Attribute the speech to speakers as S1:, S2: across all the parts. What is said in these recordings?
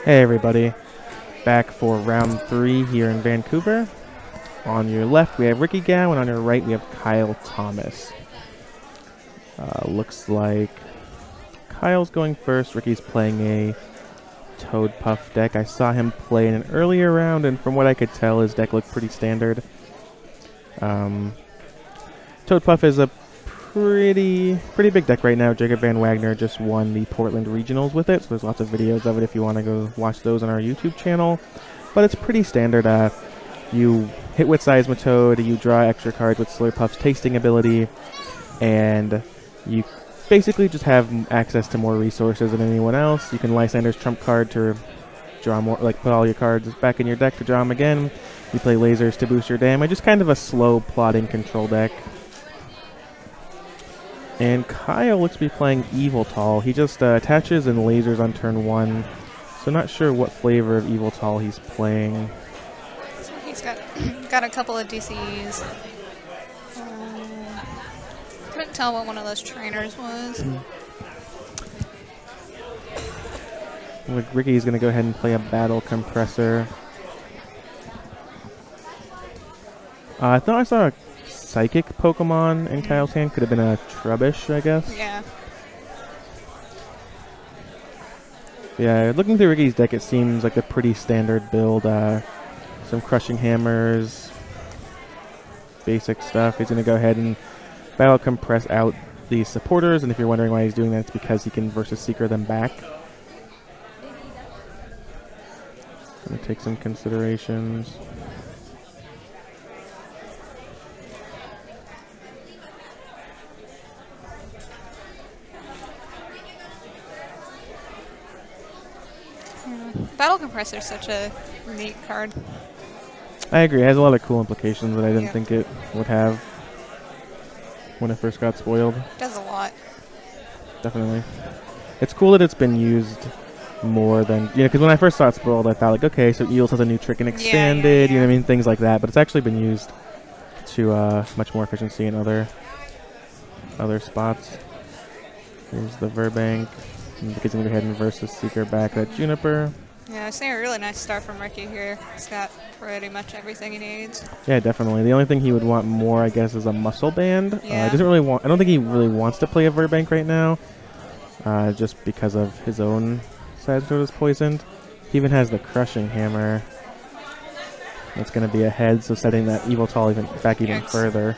S1: Hey everybody, back for round 3 here in Vancouver. On your left we have Ricky Gow, and on your right we have Kyle Thomas. Looks like Kyle's going first. Ricky's playing a Toadpuff deck. I saw him play in an earlier round, and from what I could tell, his deck looked pretty standard. Toadpuff is a pretty big deck right now. Jacob Van Wagner just won the Portland Regionals with it, so there's lots of videos of it if you want to go watch those on our YouTube channel. But it's pretty standard. You hit with Seismitoad, you draw extra cards with Slurpuff's tasting ability, and you basically just have access to more resources than anyone else. You can Lysander's trump card to draw more, like put all your cards back in your deck to draw them again. You play lasers to boost your damage. Just kind of a slow plotting control deck. And Kyle looks to be playing Yveltal. He just attaches and lasers on turn 1. So not sure what flavor of Yveltal he's playing.
S2: So he's got a couple of DCs. Couldn't tell what one of those trainers was.
S1: Like Ricky's going to go ahead and play a Battle Compressor. I thought I saw a Psychic Pokemon in Kyle's hand. Could have been a Trubbish, I guess.
S2: Yeah.
S1: Yeah, looking through Ricky's deck, it seems like a pretty standard build. Some Crushing Hammers, basic stuff. He's going to go ahead and Battle Compress out these supporters, and if you're wondering why he's doing that, it's because he can Versus Seeker them back. Going to take some considerations.
S2: Battle Compressor is such a neat card.
S1: I agree. It has a lot of cool implications that I didn't think it would have when it first got spoiled.
S2: It does a lot.
S1: Definitely. It's cool that it's been used more than, because when I first saw it spoiled, I thought, like, okay, so Eels has a new trick and expanded, you know what I mean? Things like that. But it's actually been used to much more efficiency in other spots. Here's the Verbank. And the kid's going to go ahead and Versus Seeker back that Juniper.
S2: Yeah, I see a really nice start from Ricky here. He's got pretty much everything he needs.
S1: Yeah, definitely. The only thing he would want more, I guess, is a Muscle Band.
S2: Yeah.
S1: Doesn't really want. I don't think he really wants to play a Verbank right now, just because of his own Seismitoad is poisoned. He even has the Crushing Hammer. That's going to be ahead, so setting that Yveltal even further.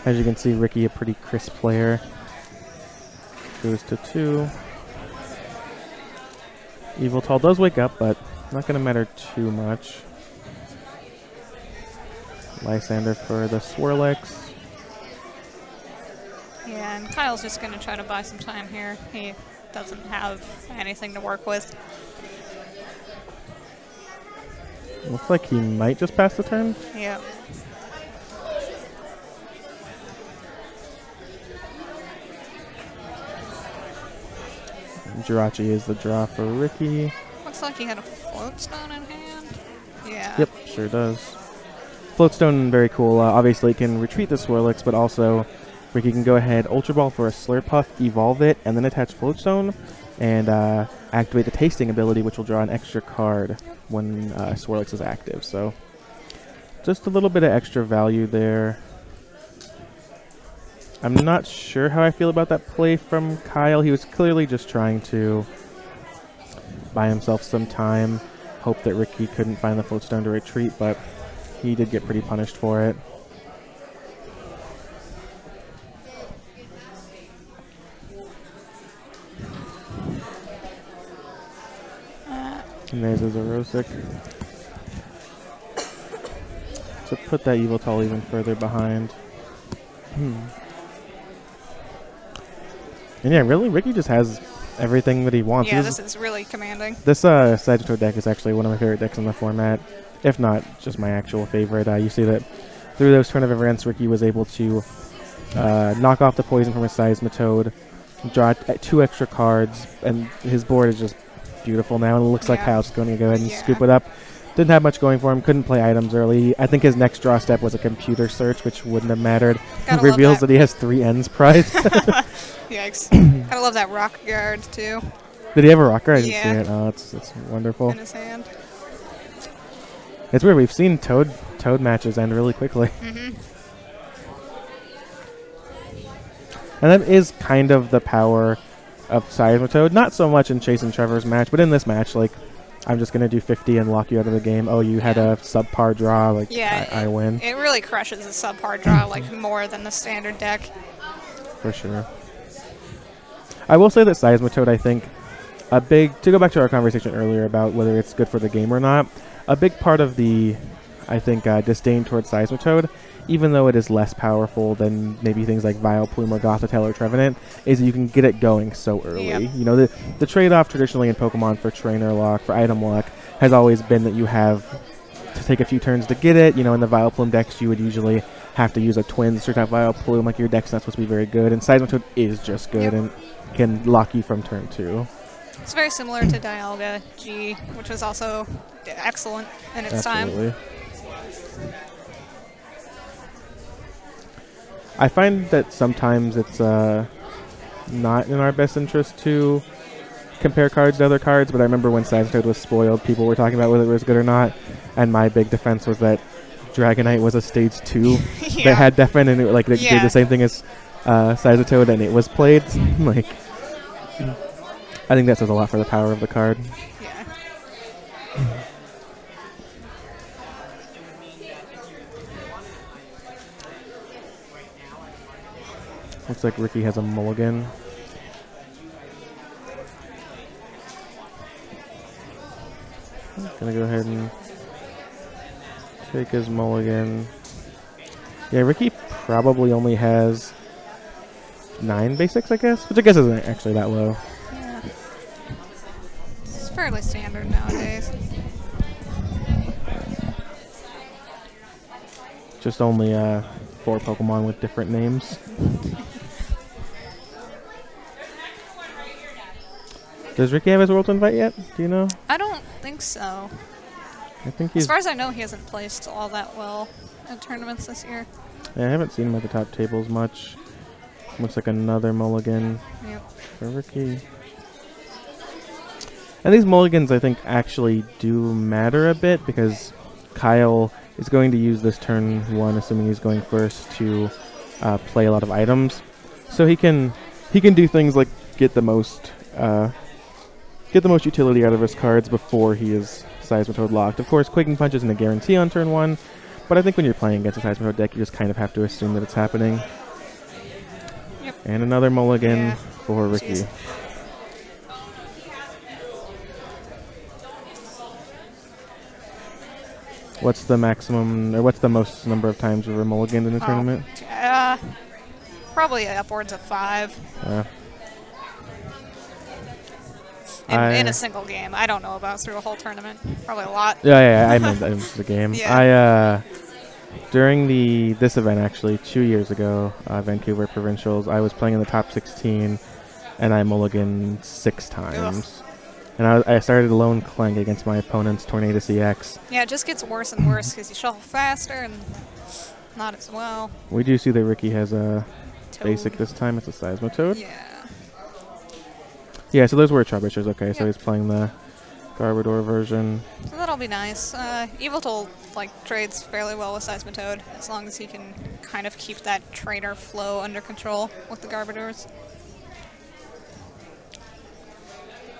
S1: As you can see, Ricky, a pretty crisp player. Goes to 2. Yveltal does wake up, but not going to matter too much. Lysander for the Swirlex.
S2: Yeah, and Kyle's just going to try to buy some time here. He doesn't have anything to work with.
S1: Looks like he might just pass the turn.
S2: Yeah.
S1: Jirachi is the draw for Ricky.
S2: Looks like he had a Floatstone in hand. Yeah.
S1: Yep, sure does. Floatstone, very cool. Obviously, it can retreat the Swirlix, but also Ricky can go ahead, Ultra Ball for a Slurpuff, evolve it, and then attach Floatstone, and activate the Tasting ability, which will draw an extra card when Swirlix is active. So, just a little bit of extra value there. I'm not sure how I feel about that play from Kyle. He was clearly just trying to buy himself some time, hope that Ricky couldn't find the Floatstone to retreat, but he did get pretty punished for it. And there's a Zerosic. So put that Yveltal even further behind. And yeah, really, Ricky just has everything that he wants.
S2: Yeah, this is really commanding.
S1: This Sagittarius deck is actually one of my favorite decks in the format, if not just my actual favorite. You see that through those turn of events, Ricky was able to knock off the poison from his Seismitoad, draw 2 extra cards, and his board is just beautiful now. And it looks like Kyle's going to go ahead and scoop it up. Didn't have much going for him. Couldn't play items early. I think his next draw step was a computer search, which wouldn't have mattered. Reveals that he has 3 ends prized.
S2: Yikes. I love that rock guard, too.
S1: Did he have a rocker? I didn't
S2: Yeah.
S1: see it. Oh, it's wonderful.
S2: In his hand.
S1: It's weird. We've seen Toad matches end really quickly.
S2: Mm-hmm.
S1: And that is kind of the power of Seismitoad. Not so much in Chase and Trevor's match, but in this match, like, I'm just going to do 50 and lock you out of the game. Oh, you had a subpar draw. Like,
S2: Yeah,
S1: I win.
S2: It really crushes the subpar draw, like, more than the standard deck.
S1: For sure. I will say that Seismitoad, I think, to go back to our conversation earlier about whether it's good for the game or not, a big part of the, I think, disdain towards Seismitoad, even though it is less powerful than maybe things like Vileplume or Gothitelle or Trevenant, is that you can get it going so early.
S2: Yep.
S1: You know, the trade-off traditionally in Pokemon for trainer lock, for item lock, has always been that you have to take a few turns to get it. You know, in the Vileplume decks, you would usually have to use a Twins or type Vileplume, like your deck's not supposed to be very good, and Seismitoad is just good and can lock you from turn 2.
S2: It's very similar to Dialga G, which was also excellent in its
S1: Absolutely.
S2: time.
S1: I find that sometimes it's not in our best interest to compare cards to other cards, but I remember when Seismitoad was spoiled, people were talking about whether it was good or not, and my big defense was that Dragonite was a stage 2 that had Deafen, and it did the same thing as Seismitoad, and it was played. Like, I think that says a lot for the power of the card.
S2: Yeah.
S1: Looks like Ricky has a mulligan. I'm gonna go ahead and take his mulligan. Yeah, Ricky probably only has 9 basics, I guess, which I guess isn't actually that low.
S2: Yeah. It's fairly standard nowadays.
S1: Just only 4 Pokemon with different names. Does Ricky have his World Invite yet? Do you know?
S2: I don't think so.
S1: I think he's...
S2: As far as I know, he hasn't placed all that well at tournaments this year.
S1: Yeah, I haven't seen him at the top tables much. Looks like another mulligan for Ricky. And these mulligans, I think, actually do matter a bit because Kyle is going to use this turn 1, assuming he's going first, to play a lot of items. So he can do things like get the most utility out of his cards before he is Seismitoad locked. Of course, Quaking Punch isn't a guarantee on turn 1, but I think when you're playing against a Seismitoad deck, you just kind of have to assume that it's happening.
S2: Yep.
S1: And another mulligan for Ricky.
S2: Jeez.
S1: What's the maximum, or what's the most number of times we've mulliganed in a tournament?
S2: Probably upwards of 5. In a single game. I don't know about through a whole tournament. Probably a lot.
S1: Yeah, I meant that in the game.
S2: Yeah.
S1: During this event, actually, 2 years ago, Vancouver Provincials, I was playing in the top 16, and I mulliganed 6 times. Ugh. And I started Lone Clank against my opponent's Tornadus EX.
S2: Yeah, it just gets worse and worse because you shuffle faster and not as well.
S1: We do see that Ricky has a
S2: Toad.
S1: basic this time. It's a Seismitoad.
S2: Yeah.
S1: Yeah, so those were Trebuchers. Okay, so he's playing the Garbodor version.
S2: So that'll be nice. Yveltal trades fairly well with Seismitoad as long as he can kind of keep that trainer flow under control with the Garbodors.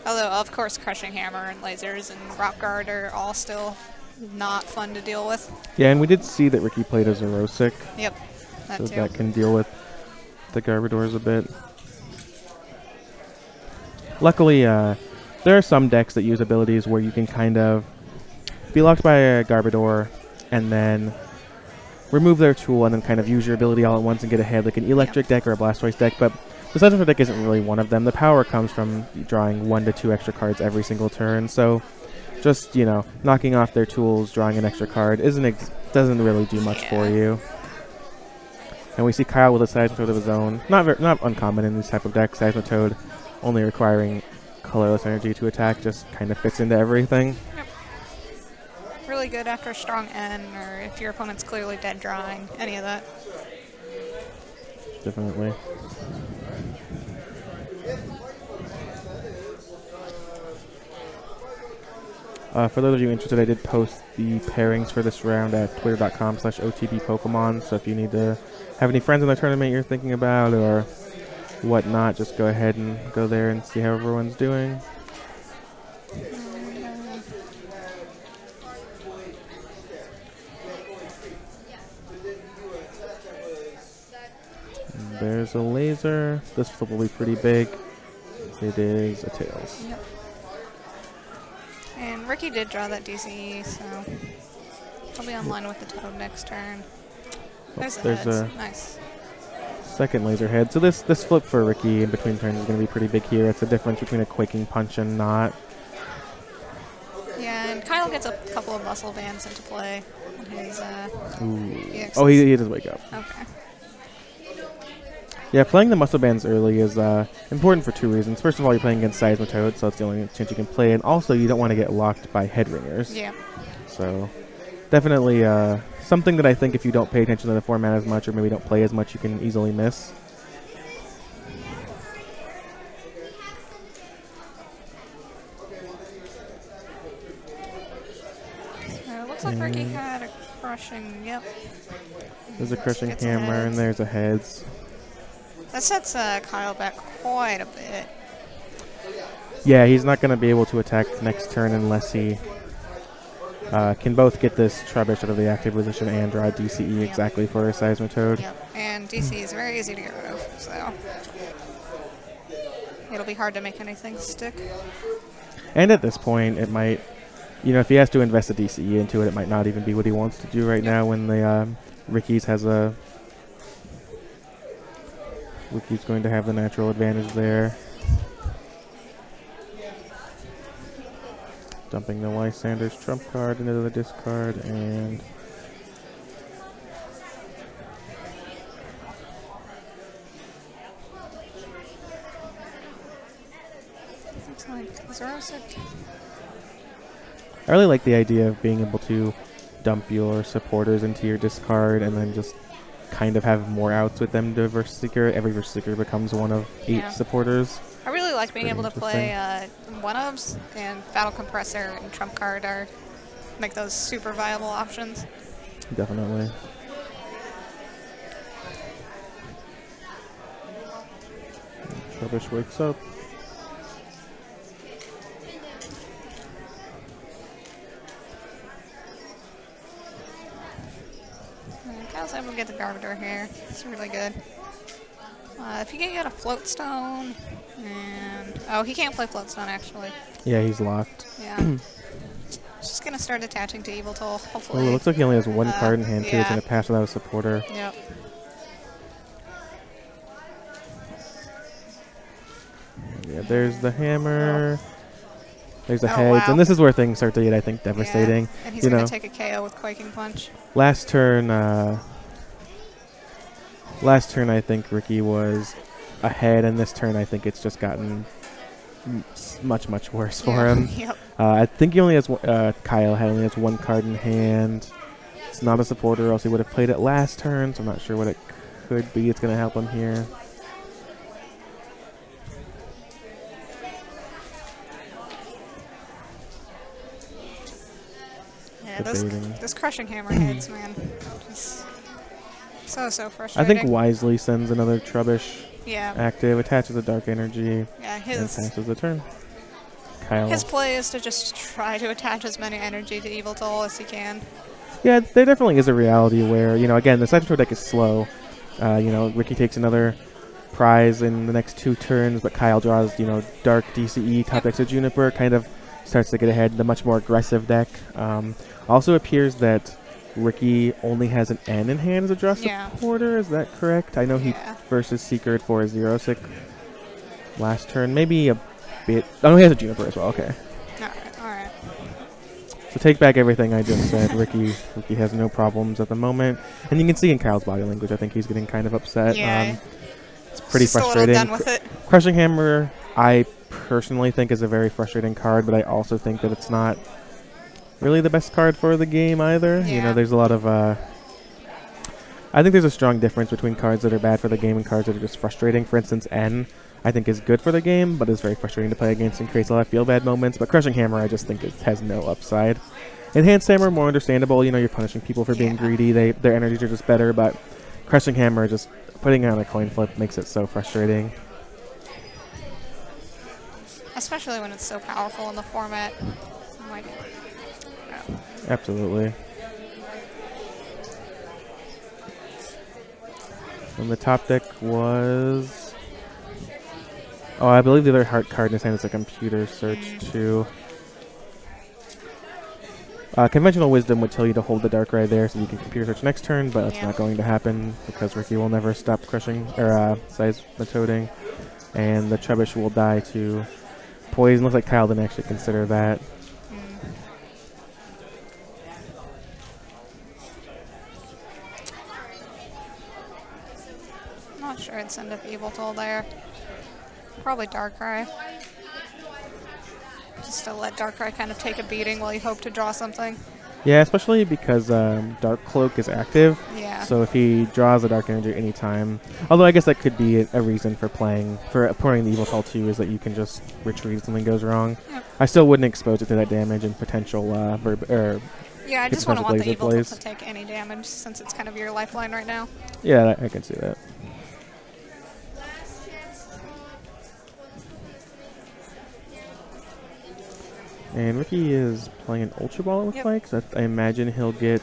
S2: Although, of course, Crushing Hammer and Lasers and Rock Guard are all still not fun to deal with.
S1: Yeah, and we did see that Ricky played as a Rosic.
S2: Yep, that
S1: so
S2: too.
S1: that can deal with the Garbodors a bit. Luckily, there are some decks that use abilities where you can kind of be locked by a Garbodor and then remove their tool and then kind of use your ability all at once and get ahead, like an Electric deck or a Blastoise deck, but the Seismitoad deck isn't really one of them. The power comes from drawing 1 to 2 extra cards every single turn, so just, you know, knocking off their tools, drawing an extra card doesn't really do much for you. And we see Kyle with a Seismitoad of his own. Not uncommon in these type of decks. Seismitoad only requiring colorless energy to attack just kind of fits into everything.
S2: Yep. Really good after a strong N, or if your opponent's clearly dead drawing, any of that.
S1: Definitely. For those of you interested, I did post the pairings for this round at twitter.com/OTBPokemon. So if you need to have any friends in the tournament you're thinking about or whatnot, just go ahead and go there and see how everyone's doing. And there's a laser. This flip will be pretty big. It is a Tails.
S2: Yep. And Ricky did draw that DCE, so he'll be online with the Toad next turn. There's a nice
S1: second laser head. So this flip for Ricky in between turns is going to be pretty big here. It's the difference between a Quaking Punch and not.
S2: Yeah, and Kyle gets a couple of muscle bands into play on his EXs.
S1: Oh, he does wake up.
S2: Okay.
S1: Yeah, playing the muscle bands early is important for two reasons. First of all, you're playing against Seismitoad, so that's the only chance you can play. And also, you don't want to get locked by head ringers.
S2: Yeah.
S1: So, definitely something that I think if you don't pay attention to the format as much or maybe don't play as much, you can easily miss.
S2: It looks like Ricky had a crushing, yep.
S1: There's a crushing hammer, and there's a heads.
S2: That sets Kyle back quite a bit.
S1: Yeah, he's not going to be able to attack next turn unless he can both get this Trubbish out of the active position and draw DCE exactly for a Seismitoad.
S2: Yep, and DCE is very easy to get rid of, so it'll be hard to make anything stick.
S1: And at this point, it might, if he has to invest a DCE into it, it might not even be what he wants to do right now when the Ricky's has a... Ricky's going to have the natural advantage there. Dumping the Lysander's trump card into the discard, and
S2: looks like Zerosic.
S1: I really like the idea of being able to dump your supporters into your discard and then just kind of have more outs with them to Verse Seeker. Every Verse Seeker becomes one of 8 supporters.
S2: I really like being able to play one-ofs, and Battle Compressor and Trump Card make those super viable options.
S1: Definitely. Trubbish wakes up.
S2: Kyle's able to get the Garbodor here. It's really good. If you can get a Float Stone, and... Oh, he can't play Float Stone, actually.
S1: Yeah, he's locked.
S2: Yeah. Just going to start attaching to Yveltal, hopefully.
S1: Oh, it looks like he only has one card in hand, too. It's going to pass without a supporter.
S2: Yep.
S1: Yeah, there's the hammer. There's the heads. Wow. And this is where things start to get, I think, devastating.
S2: Yeah. And he's going to take a KO with Quaking Punch.
S1: Last turn, I think Ricky was ahead, and this turn, I think it's just gotten much, much worse for him.
S2: Yep.
S1: I think he only has Kyle only has one card in hand. It's not a supporter, or else he would have played it last turn, so I'm not sure what it could be. It's going to help him here.
S2: Yeah, this crushing hammer heads, man. Just so frustrating.
S1: I think wisely sends another Trubbish active, attaches a dark energy, and passes the turn. Kyle.
S2: His play is to just try to attach as many energy to Yveltal as he can.
S1: Yeah, there definitely is a reality where, again, the Seismitoad deck is slow. Ricky takes another prize in the next 2 turns, but Kyle draws, Dark DCE, top decks of Juniper, kind of starts to get ahead. The much more aggressive deck. Also appears that Ricky only has an N in hand as a draw supporter. Is that correct? I know he versus Seeker for a 0-6 last turn. Maybe a bit. Oh, he has a Juniper as well. Okay.
S2: All right.
S1: So take back everything I just said. Ricky has no problems at the moment, and you can see in Kyle's body language. I think he's getting kind of upset.
S2: Yeah.
S1: It's pretty frustrating.
S2: A little done with it.
S1: Crushing Hammer, I personally think is a very frustrating card, but I also think that it's not really the best card for the game either.
S2: Yeah.
S1: There's a lot of I think there's a strong difference between cards that are bad for the game and cards that are just frustrating. For instance, N, I think is good for the game, but is very frustrating to play against and creates a lot of feel bad moments. But Crushing Hammer, I just think it has no upside. Enhanced Hammer, more understandable. You know, you're punishing people for being greedy. Their energies are just better, but Crushing Hammer, just putting it on a coin flip makes it so frustrating.
S2: Especially when it's so powerful in the format. Like, no.
S1: Absolutely. And the top deck was... Oh, I believe the other heart card in his hand is a computer search, too. Conventional Wisdom would tell you to hold the Darkrai there so you can computer search next turn, but that's not going to happen because Ricky will never stop crushing, or Seismitoading. And the Trubbish will die to Poison. Looks like Kyle didn't actually consider that.
S2: Not sure I'd send up Yveltal there. Probably Darkrai. Just to let Darkrai kind of take a beating while you hope to draw something.
S1: Yeah, especially because Dark Cloak is active.
S2: Yeah.
S1: So if he draws a Dark Energy at any time, although I guess that could be a reason for playing the Yveltal too, is that you can just retreat if something goes wrong. Yep. I still wouldn't expose it to that damage and potential
S2: yeah, I just wouldn't want the Yveltal to take any damage since it's kind of your lifeline right now.
S1: Yeah, I can see that. And Ricky is playing an Ultra Ball, it looks like. So I imagine he'll get...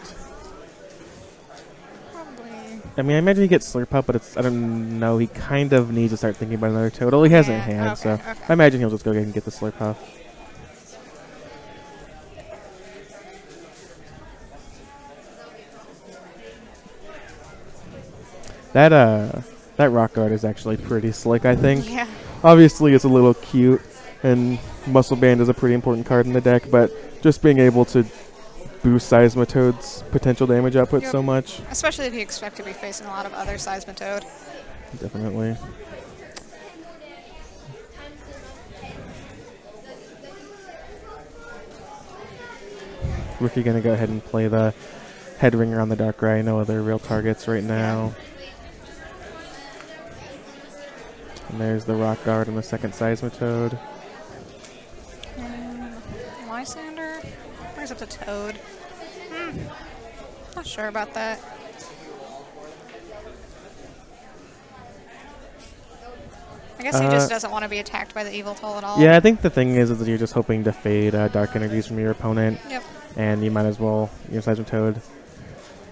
S2: Probably.
S1: I mean, I imagine he gets Slurpuff, but it's, I don't know, he kind of needs to start thinking about another Toadle. He has it in hand, so I imagine he'll just go ahead and get the Slurpuff. That Rock Guard is actually pretty slick, I think.
S2: Yeah.
S1: Obviously, it's a little cute, and Muscle Band is a pretty important card in the deck, but just being able to boost Seismitoad's potential damage output so much.
S2: Especially if you expect to be facing a lot of other Seismitoad.
S1: Definitely. Ricky gonna go ahead and play the Head Ringer on the Darkrai. No other real targets right now. And there's the Rock Guard on the second Seismitoad.
S2: Lysander? Where's up the Toad? Not sure about that. I guess he just doesn't want to be attacked by the Yveltal at all.
S1: Yeah, I think the thing is that you're just hoping to fade Dark Energies from your opponent.
S2: Yep.
S1: And you might as well, your Seismitoad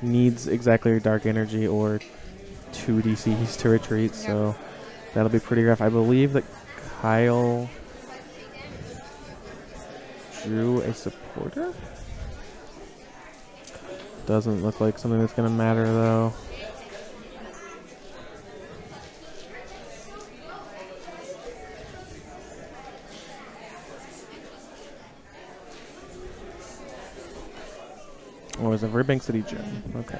S1: needs exactly your Dark Energy or 2 DCs to retreat, so that'll be pretty rough. I believe that Kyle drew a supporter? Doesn't look like something that's going to matter, though. Oh, it's a Burbank City gym. Okay.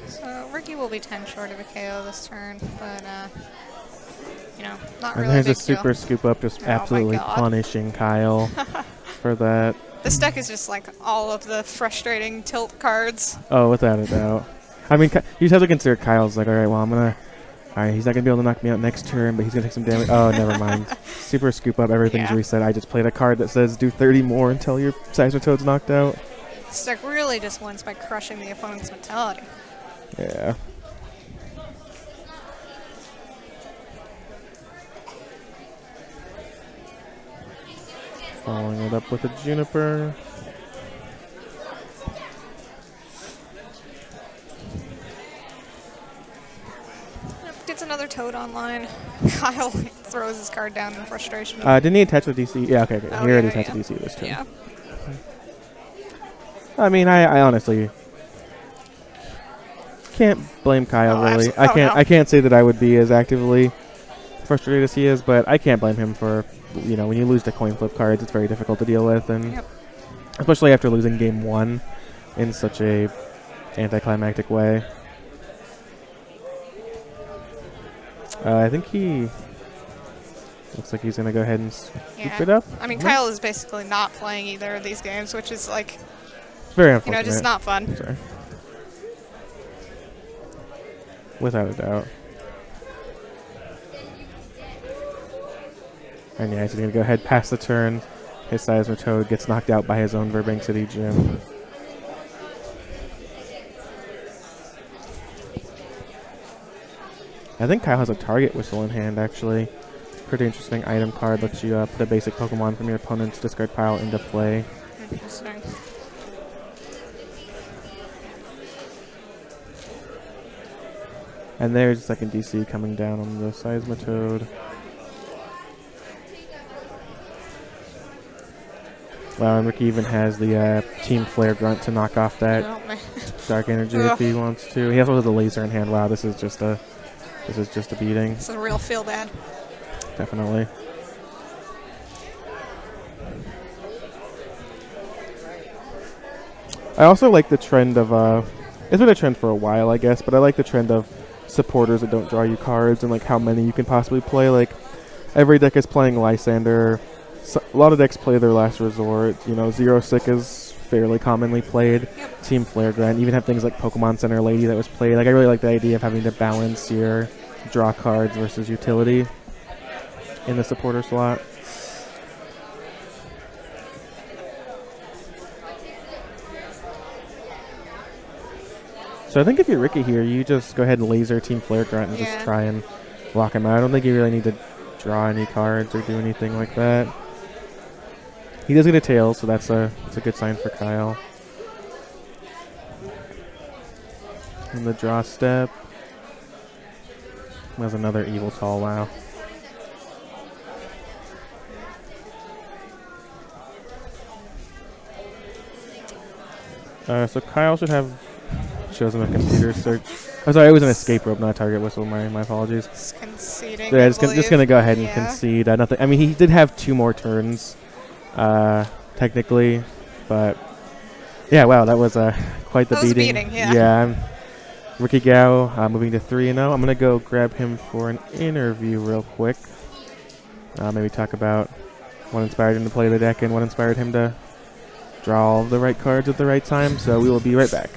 S2: So Ricky will be 10 short of a KO this turn, but you know, not really.
S1: And there's
S2: a
S1: a super scoop up, just absolutely punishing Kyle for that.
S2: This deck is just like all of the frustrating tilt cards.
S1: Oh, without a doubt. I mean, you just have to consider Kyle's like, all right, well, alright, he's not going to be able to knock me out next turn, but he's going to take some damage. Oh, never mind. Super scoop up, everything's reset. I just played a card that says do 30 more until your Seismitoad's knocked out.
S2: This deck really just wins by crushing the opponent's mentality.
S1: Yeah. Following it up with a Juniper.
S2: Gets another Toad online. Kyle throws his card down in frustration.
S1: Didn't he attach the DC? Yeah, okay.
S2: Oh,
S1: he already attached the DC this turn.
S2: Yeah.
S1: I mean, I honestly can't blame Kyle, really. I can't say that I would be as actively frustrated as he is, but I can't blame him for, you know, when you lose to coin flip cards, it's very difficult to deal with, and especially after losing game 1 in such a anticlimactic way. I think he Looks like he's going to go ahead and scoop
S2: Yeah.
S1: it up.
S2: I mean, Kyle is basically not playing either of these games, which is like,
S1: Very unfortunate.
S2: just not fun.
S1: Sorry. Without a doubt. And yeah, he's going to go ahead, pass the turn. His Seismitoad gets knocked out by his own Burbank City gym. I think Kyle has a target whistle in hand, actually. Pretty interesting item card. Lets you put a basic Pokemon from your opponent's discard pile into play.
S2: Interesting.
S1: And there's second DC coming down on the Seismitoad. Wow, and Ricky even has the Team Flare Grunt to knock off that Dark Energy if he wants to. He also has the laser in hand. Wow, this is just a beating.
S2: This is a real feel bad.
S1: Definitely. I also like the trend of it's been a trend for a while, I guess, but I like the trend of supporters that don't draw you cards and like how many you can possibly play. Like every deck is playing Lysander. So a lot of decks play their Last Resort. You know, Zero Sick is fairly commonly played.
S2: Yep.
S1: Team Flare Grunt. Even have things like Pokemon Center Lady that was played. Like I really like the idea of having to balance your draw cards versus utility in the supporter slot. So I think if you're Ricky here, you just go ahead and laser Team Flare Grunt and just try and lock him out. I don't think you really need to draw any cards or do anything like that. He does get a tail, so that's a good sign for Kyle. And the draw step. There's another Yveltal, wow. So Kyle should have shows him a computer search. Oh, sorry, it was an escape rope, not a target whistle. My apologies.
S2: Just conceding.
S1: Yeah, just gonna go ahead and concede. Nothing. I mean, he did have 2 more turns, technically, but yeah, wow, that was quite the beating. Yeah. Ricky Gao moving to 3-0. I'm gonna go grab him for an interview real quick. Maybe talk about what inspired him to play the deck and what inspired him to draw all the right cards at the right time. So we will be right back.